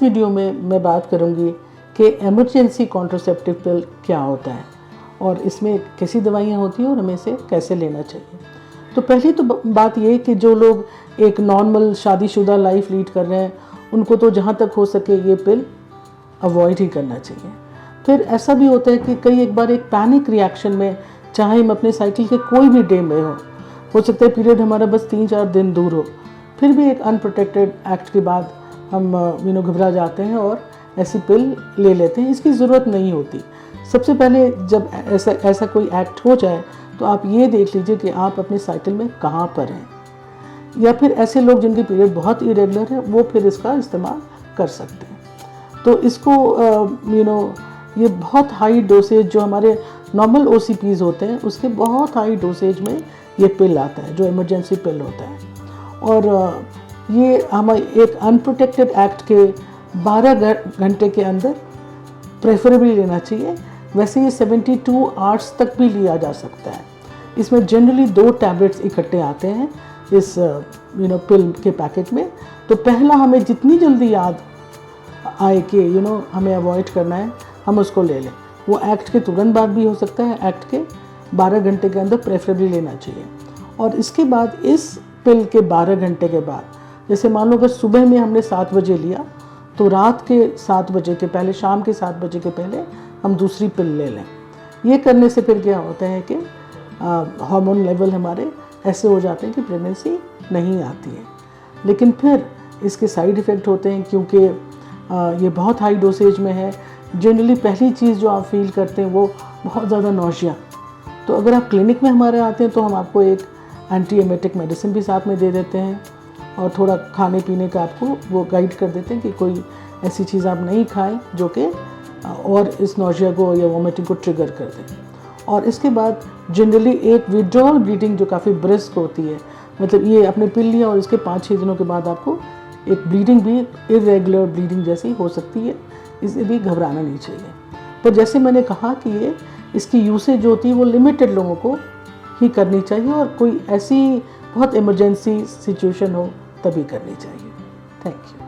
Video में मैं बात करूंगी कि इमरजेंसी कॉन्ट्रासेप्टिव पिल क्या होता है और इसमें कैसी दवाइयाँ होती हैं और हमें इसे कैसे लेना चाहिए। तो पहली तो बात ये कि जो लोग एक नॉर्मल शादीशुदा लाइफ लीड कर रहे हैं उनको तो जहाँ तक हो सके ये पिल अवॉइड ही करना चाहिए। फिर ऐसा भी होता है कि कई एक बार एक पैनिक रिएक्शन में, चाहे हम अपने साइकिल के कोई भी डे में हो सकता है पीरियड हमारा बस 3-4 दिन दूर हो, फिर भी एक अनप्रोटेक्टेड एक्ट के बाद हम घबरा जाते हैं और ऐसी पिल ले लेते हैं। इसकी ज़रूरत नहीं होती। सबसे पहले जब ऐसा कोई एक्ट हो जाए तो आप ये देख लीजिए कि आप अपने साइकिल में कहाँ पर हैं, या फिर ऐसे लोग जिनके पीरियड बहुत इरेगुलर है वो फिर इसका इस्तेमाल कर सकते हैं। तो इसको ये बहुत हाई डोसेज, जो हमारे नॉर्मल OCPs होते हैं उसके बहुत हाई डोसेज में ये पिल आता है जो इमरजेंसी पिल होता है। और ये हमें एक अनप्रोटेक्टेड एक्ट के 12 घंटे के अंदर प्रेफरेबली लेना चाहिए। वैसे ये 72 आवर्स तक भी लिया जा सकता है। इसमें जनरली 2 टैबलेट्स इकट्ठे आते हैं इस पिल के पैकेट में। तो पहला हमें जितनी जल्दी याद आए कि हमें अवॉइड करना है हम उसको ले लें। वो एक्ट के तुरंत बाद भी हो सकता है, एक्ट के 12 घंटे के अंदर प्रेफरेबली लेना चाहिए। और इसके बाद इस पिल के 12 घंटे के बाद, जैसे मान लो अगर सुबह में हमने 7 बजे लिया तो रात के 7 बजे के पहले, शाम के 7 बजे के पहले हम दूसरी पिल ले लें। ये करने से फिर क्या होता है कि हार्मोन लेवल हमारे ऐसे हो जाते हैं कि प्रेगनेंसी नहीं आती है। लेकिन फिर इसके साइड इफ़ेक्ट होते हैं क्योंकि ये बहुत हाई डोसेज में है। जनरली पहली चीज़ जो आप फील करते हैं वो बहुत ज़्यादा नौशिया। तो अगर आप क्लिनिक में हमारे आते हैं तो हम आपको एक एंटी एमेटिक मेडिसिन भी साथ में दे देते हैं और थोड़ा खाने पीने का आपको वो गाइड कर देते हैं कि कोई ऐसी चीज़ आप नहीं खाएं जो कि और इस नौशिया को या वोमिटिंग को ट्रिगर कर दें। और इसके बाद जनरली एक विड्रॉल ब्लीडिंग जो काफ़ी ब्रिस्क होती है, मतलब ये आपने पिल लिया और इसके 5-6 दिनों के बाद आपको एक ब्लीडिंग भी इरेगुलर ब्लीडिंग जैसी हो सकती है। इसे भी घबराना नहीं चाहिए। पर जैसे मैंने कहा कि ये इसकी यूसेज होती है वो लिमिटेड लोगों को ही करनी चाहिए और कोई ऐसी बहुत इमरजेंसी सिचुएशन हो तभी करनी चाहिए। Thank you.